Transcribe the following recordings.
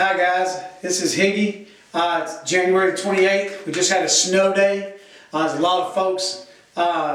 Hi guys, this is Higgy. It's January 28th. We just had a snow day. There's a lot of folks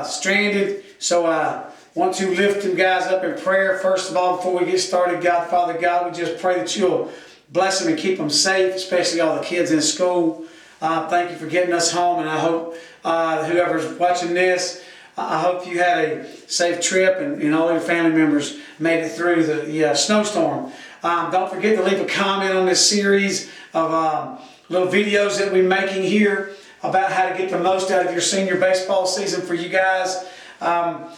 stranded, so I want to lift you guys up in prayer. First of all, before we get started, God, Father God, we just pray that you'll bless them and keep them safe, especially all the kids in school. Thank you for getting us home, and I hope whoever's watching this, I hope you had a safe trip and all your family members made it through the snowstorm. Don't forget to leave a comment on this series of little videos that we're making here about how to get the most out of your senior baseball season for you guys. I'm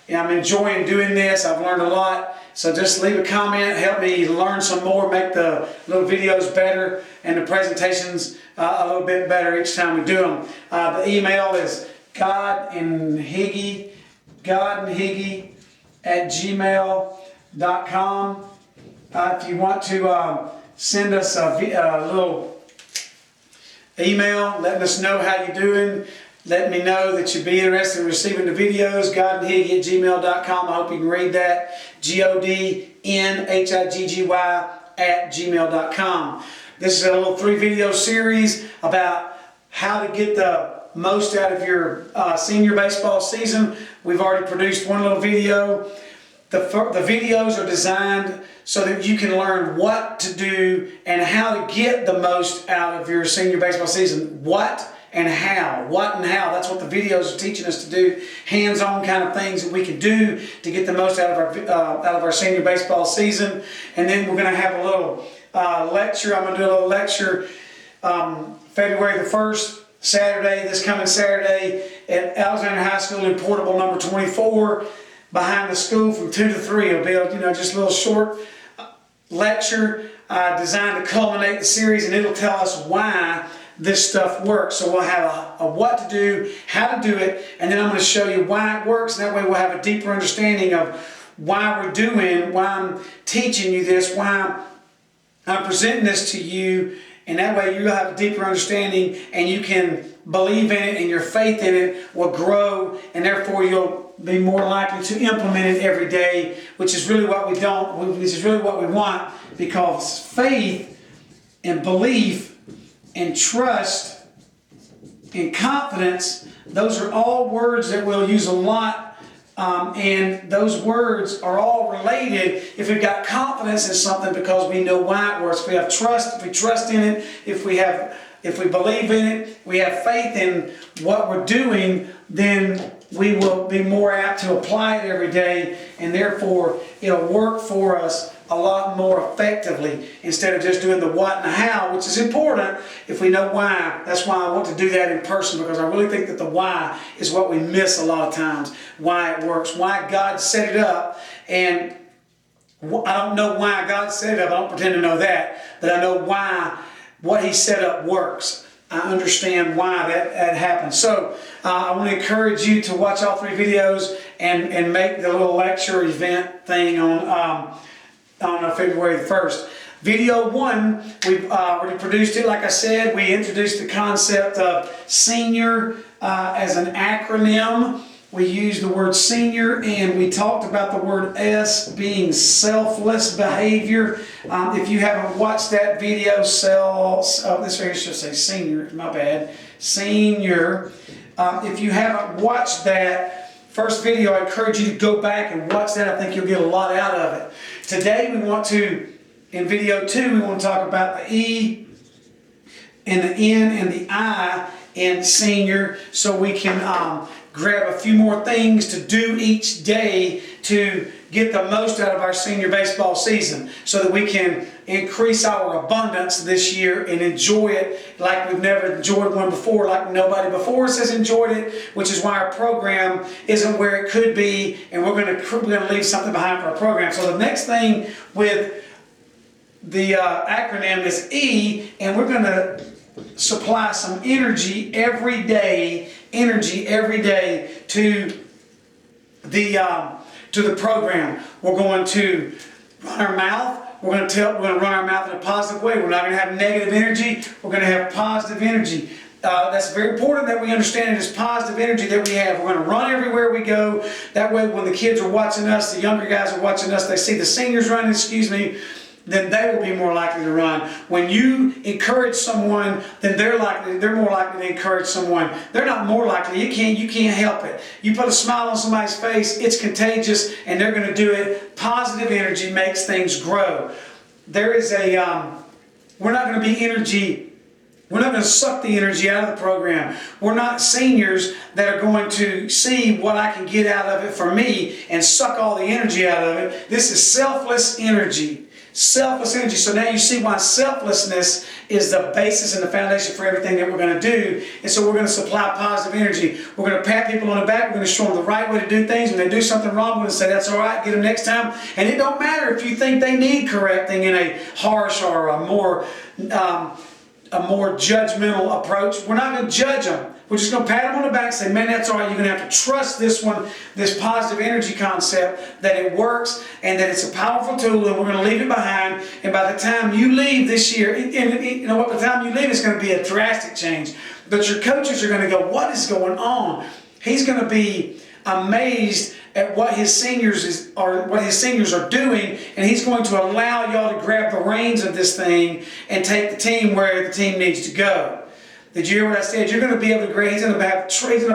enjoying doing this. I've learned a lot. So just leave a comment, help me learn some more, make the little videos better and the presentations a little bit better each time we do them. The email is godandhiggy@gmail.com. If you want to send us a little email letting us know how you're doing, let me know that you'd be interested in receiving the videos, godandhiggy@gmail.com. I hope you can read that. godnhiggy@gmail.com. This is a little 3-video series about how to get the most out of your senior baseball season. We've already produced one little video. The videos are designed so that you can learn what to do and how to get the most out of your senior baseball season. What and how. That's what the videos are teaching us to do. Hands-on kind of things that we can do to get the most out of our senior baseball season. And then we're going to have a little lecture. I'm going to do a little lecture February the 1st, Saturday, this coming Saturday at Alexander High School in Portable number 24. Behind the school from 2 to 3. It'll be just a little short lecture designed to culminate the series, and it'll tell us why this stuff works. So we'll have a what to do, how to do it, and then I'm going to show you why it works. And that way we'll have a deeper understanding of why why I'm teaching you this, why I'm presenting this to you, and that way you'll have a deeper understanding and you can believe in it, and your faith in it will grow, and therefore you'll be more likely to implement it every day, which is really what we want, because faith and belief and trust and confidence, those are all words that we'll use a lot, and those words are all related. If we've got confidence in something because we know why it works, if we have trust, if we trust in it, if we believe in it, we have faith in what we're doing, then we will be more apt to apply it every day, and therefore it'll work for us a lot more effectively instead of just doing the what and the how, which is important if we know why. That's why I want to do that in person, because I really think that the why is what we miss a lot of times. Why it works, why God set it up, and I don't know why God set it up. I don't pretend to know that, but I know why what He set up works. I understand why that happens. So I want to encourage you to watch all 3 videos and make the little lecture event thing on February the 1st. Video 1, we've already produced it. Like I said, we introduced the concept of senior as an acronym. We used the word senior, and we talked about the word S being selfless behavior. If you haven't watched that video, this right here should say senior, my bad. Senior. If you haven't watched that first video, I encourage you to go back and watch that. I think you'll get a lot out of it. Today we want to, in video 2, we want to talk about the E and the N and the I in senior, so we can grab a few more things to do each day to get the most out of our senior baseball season, so that we can increase our abundance this year and enjoy it like we've never enjoyed one before, like nobody before us has enjoyed it, which is why our program isn't where it could be, and we're going to leave something behind for our program. So the next thing with the acronym is E, and we're going to supply some energy every day to the program. We're going to run our mouth. We're going to run our mouth in a positive way. We're not going to have negative energy. We're going to have positive energy. That's very important that we understand it is positive energy that we have. We're going to run everywhere we go. That way when the kids are watching us, the younger guys are watching us, they see the seniors running, then they will be more likely to run. When you encourage someone, then they're more likely to encourage someone. They're not more likely. You can't help it. You put a smile on somebody's face, it's contagious, and they're going to do it. Positive energy makes things grow. There is we're not going to be energy. We're not going to suck the energy out of the program. We're not seniors that are going to see what I can get out of it for me and suck all the energy out of it. This is selfless energy. Selfless energy. So now you see why selflessness is the basis and the foundation for everything that we're going to do. And so we're going to supply positive energy. We're going to pat people on the back. We're going to show them the right way to do things. When they do something wrong, we're going to say, that's all right, get them next time. And it don't matter if you think they need correcting in a harsh or a more judgmental approach. We're not going to judge them. We're just going to pat them on the back and say, man, that's all right. You're going to have to trust this one, this positive energy concept, that it works and that it's a powerful tool, and we're going to leave it behind. And by the time you leave this year, and you know what, by the time you leave, it's going to be a drastic change. But your coaches are going to go, what is going on? He's going to be amazed at what his seniors are doing, and he's going to allow y'all to grab the reins of this thing and take the team where the team needs to go. Did you hear what I said? You're going to be able to grab. He's going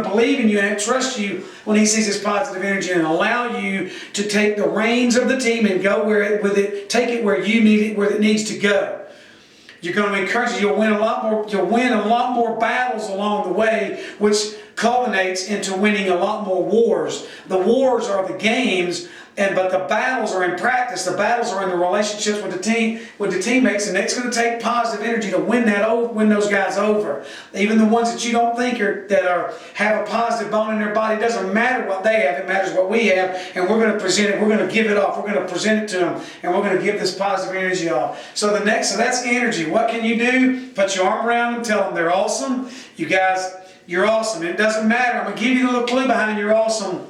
to believe in you and trust you when he sees his positive energy, and allow you to take the reins of the team and go take it where you need it, where it needs to go. You're going to encourage you. You'll win a lot more battles along the way, which culminates into winning a lot more wars. The wars are the games, but the battles are in practice. The battles are in the relationships with the teammates, and it's going to take positive energy to win those guys over. Even the ones that you don't think have a positive bone in their body. It doesn't matter what they have; it matters what we have, and we're going to present it. We're going to give it off. We're going to present it to them, and we're going to give this positive energy off. So that's energy. What can you do? Put your arm around them. Tell them they're awesome. You guys, you're awesome. It doesn't matter. I'm going to give you a little clue behind you're awesome.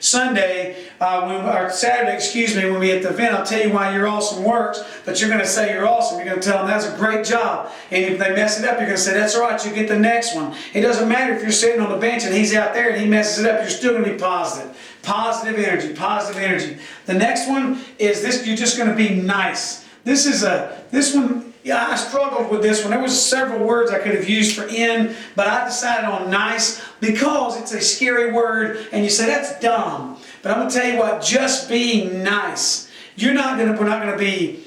Saturday, when we at the event, I'll tell you why you're awesome works, but you're going to say you're awesome. You're going to tell them that's a great job. And if they mess it up, you're going to say, that's all right, you get the next one. It doesn't matter if you're sitting on the bench and he's out there and he messes it up, you're still going to be positive. Positive energy, positive energy. The next one is this, you're just going to be nice. This one, yeah, I struggled with this one. There was several words I could have used for in, but I decided on nice because it's a scary word, and you say that's dumb. But I'm going to tell you what, just being nice. We're not going to be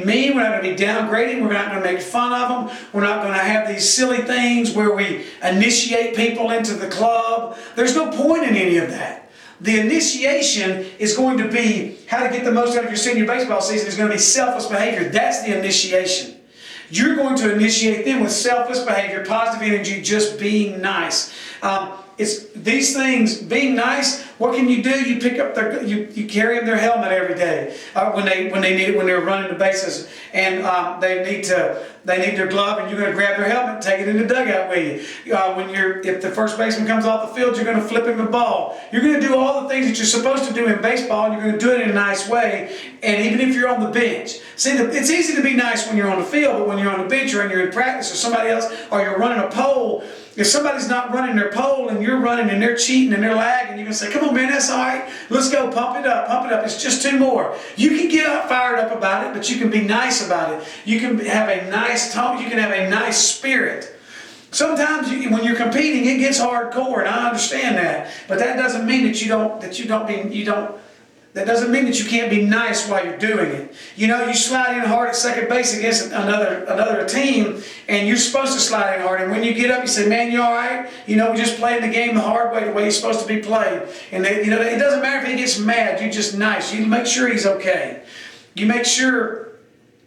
mean. We're not going to be downgrading. We're not going to make fun of them. We're not going to have these silly things where we initiate people into the club. There's no point in any of that. The initiation is going to be how to get the most out of your senior baseball season. Is going to be selfless behavior. That's the initiation. You're going to initiate them with selfless behavior, positive energy, just being nice. It's these things, being nice. What can you do? You pick up you carry them their helmet every day when they need it, when they're running the bases, and they need their glove, and you're going to grab their helmet and take it in the dugout with you. If the first baseman comes off the field, you're going to flip him the ball. You're going to do all the things that you're supposed to do in baseball, and you're going to do it in a nice way. And even if you're on the bench, see, it's easy to be nice when you're on the field, but when you're on the bench or you're in practice or somebody else, or you're running a pole. If somebody's not running their pole and you're running and they're cheating and they're lagging, you can say, come on, man, that's all right. Let's go, pump it up, pump it up. It's just two more. You can get fired up about it, but you can be nice about it. You can have a nice tone. You can have a nice spirit. Sometimes when you're competing, it gets hardcore, and I understand that. But that doesn't mean that doesn't mean that you can't be nice while you're doing it. You know, you slide in hard at second base against another team, and you're supposed to slide in hard. And when you get up, you say, man, you all right? You know, we're just playing the game the hard way, the way it's supposed to be played. And it doesn't matter if he gets mad. You're just nice. You make sure he's okay. You make sure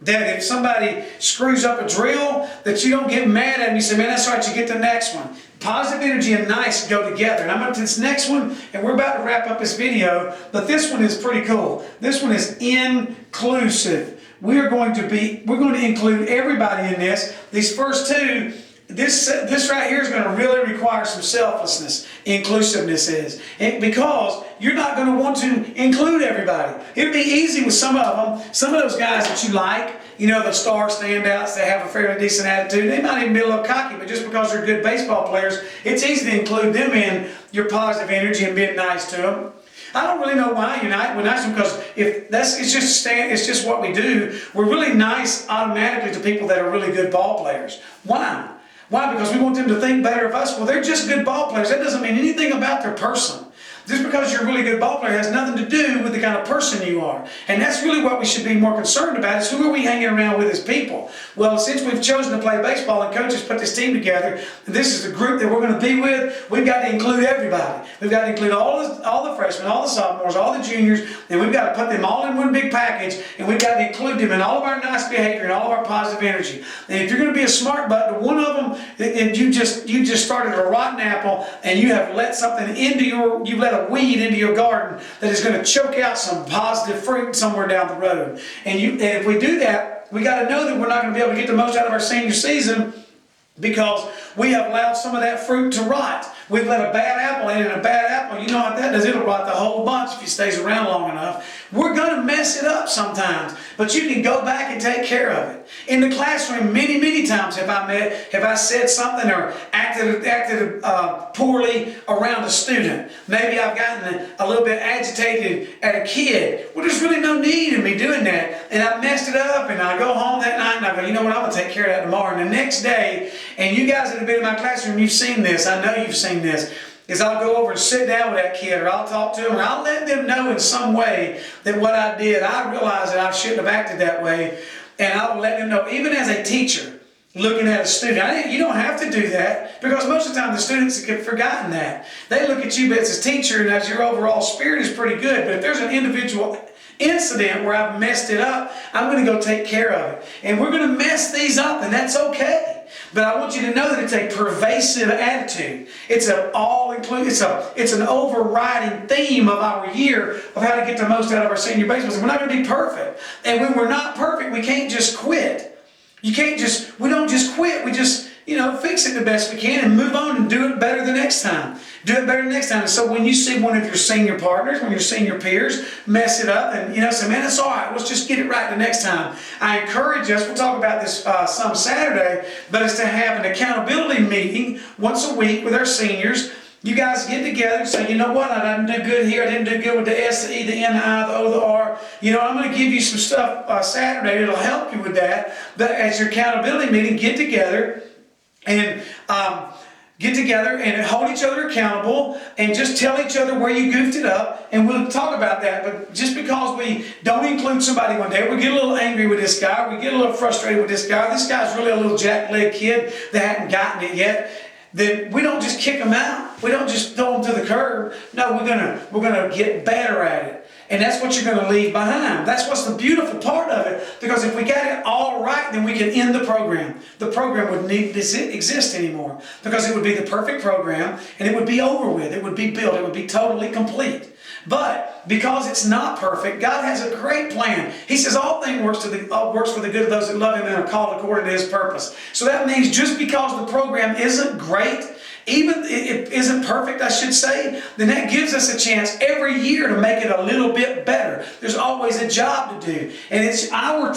that if somebody screws up a drill, that you don't get mad at him. You say, man, that's all right, you get the next one. Positive energy and nice go together. And I'm going to this next one, and we're about to wrap up this video, but this one is pretty cool. This one is inclusive. We're going to include everybody in this. These first two, this right here is going to really require some selflessness. Inclusiveness is. Because you're not going to want to include everybody. It'll be easy with some of them. Some of those guys that you like, you know, the star standouts, they have a fairly decent attitude. They might even be a little cocky, but just because they're good baseball players, it's easy to include them in your positive energy and being nice to them. I don't really know why Unite. We're nice because it's just what we do. We're really nice automatically to people that are really good ball players. Why? Why? Because we want them to think better of us. Well, they're just good ball players. That doesn't mean anything about their person. Just because you're a really good ball player has nothing to do with the kind of person you are. And that's really what we should be more concerned about, is who are we hanging around with as people? Well, since we've chosen to play baseball and coaches put this team together, and this is the group that we're going to be with, we've got to include everybody. We've got to include all the freshmen, all the sophomores, all the juniors, and we've got to put them all in one big package, and we've got to include them in all of our nice behavior and all of our positive energy. And if you're going to be a smart butt to one of them, and you just started a rotten apple, and you have let something into you've let a weed into your garden that is going to choke out some positive fruit somewhere down the road. And if we do that, we got to know that we're not going to be able to get the most out of our senior season because we have allowed some of that fruit to rot. We've let a bad apple in, and a bad apple, you know what that does? It'll rot the whole bunch if it stays around long enough. We're going to mess it up sometimes, but you can go back and take care of it. In the classroom, many, many times have I said something or acted poorly around a student. Maybe I've gotten a little bit agitated at a kid. Well, there's really no need in me doing that. And I messed it up, and I go home that night, and I go, you know what, I'm going to take care of that tomorrow. And the next day, and you guys that have been in my classroom, you've seen this. I know you've seen this. Is I'll go over and sit down with that kid, or I'll talk to them, or I'll let them know in some way that what I did, I realized that I shouldn't have acted that way, and I'll let them know, even as a teacher, looking at a student. You don't have to do that, because most of the time the students have forgotten that. They look at you as a teacher, and as your overall spirit is pretty good, but if there's an individual incident where I've messed it up, I'm going to go take care of it. And we're going to mess these up, and that's okay. But I want you to know that it's a pervasive attitude. It's an all-inclusive, it's an overriding theme of our year of how to get the most out of our senior baseball. We're not going to be perfect. And when we're not perfect, we can't just quit. We don't just quit. We just, fix it the best we can and move on and do it better the next time. Do it better the next time. And so when you see one of your senior partners, one of your senior peers mess it up and, say, man, it's all right. Let's just get it right the next time. I encourage us, we'll talk about this some Saturday, but it's to have an accountability meeting once a week with our seniors. You guys get together and say, you know what, I didn't do good here. I didn't do good with the S, the E, the N, the I, the O, the R. I'm going to give you some stuff Saturday that'll help you with that. But as your accountability meeting, get together and hold each other accountable and just tell each other where you goofed it up, and we'll talk about that. But just because we don't include somebody one day, we get a little angry with this guy, we get a little frustrated with this guy, this guy's really a little jack-legged kid that hadn't gotten it yet, then we don't just kick him out. We don't just throw him to the curb. No, we're gonna get better at it. And that's what you're going to leave behind. That's what's the beautiful part of it. Because if we got it all right, then we can end the program. The program wouldn't need to exist anymore. Because it would be the perfect program, and it would be over with. It would be built. It would be totally complete. But because it's not perfect, God has a great plan. He says all things works for the good of those that love Him and are called according to His purpose. So that means just because the program isn't great, even it isn't perfect, I should say, then that gives us a chance every year to make it a little bit better. There's always a job to do. And it's our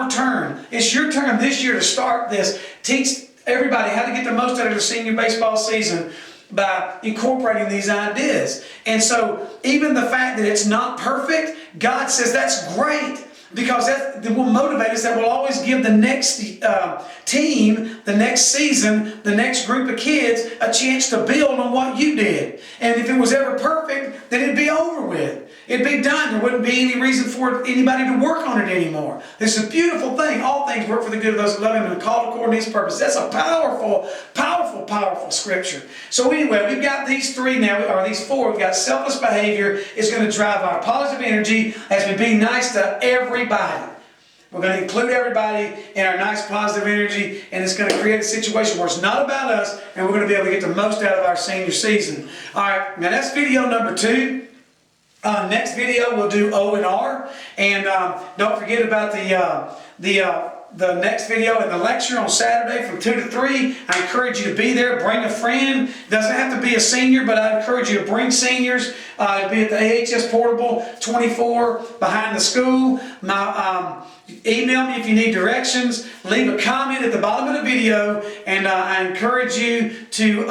turn. It's your turn this year to start this. Teach everybody how to get the most out of their senior baseball season by incorporating these ideas. And so even the fact that it's not perfect, God says that's great. Because that will motivate us, that will always give the next team, the next season, the next group of kids a chance to build on what you did. And if it was ever perfect, then it'd be over with. It'd be done. There wouldn't be any reason for anybody to work on it anymore. This is a beautiful thing. All things work for the good of those who love Him and are called according to His purpose. That's a powerful, powerful, powerful scripture. So anyway, we've got these three now, or these four. We've got selfless behavior is going to drive our positive energy as we be nice to everybody. We're going to include everybody in our nice positive energy, and it's going to create a situation where it's not about us, and we're going to be able to get the most out of our senior season. All right, now that's video number 2. Next video we'll do O and R, and don't forget about the next video and the lecture on Saturday from 2 to 3. I encourage you to be there. Bring a friend. Doesn't have to be a senior, but I encourage you to bring seniors. It'll be at the AHS Portable 24 behind the school. Email me if you need directions. Leave a comment at the bottom of the video, and I encourage you to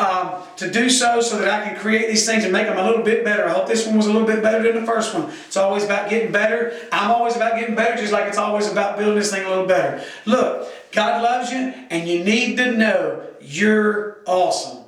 do so that I can create these things and make them a little bit better. I hope this one was a little bit better than the first one. It's always about getting better. I'm always about getting better, just like it's always about building this thing a little better. Look, God loves you, and you need to know you're awesome.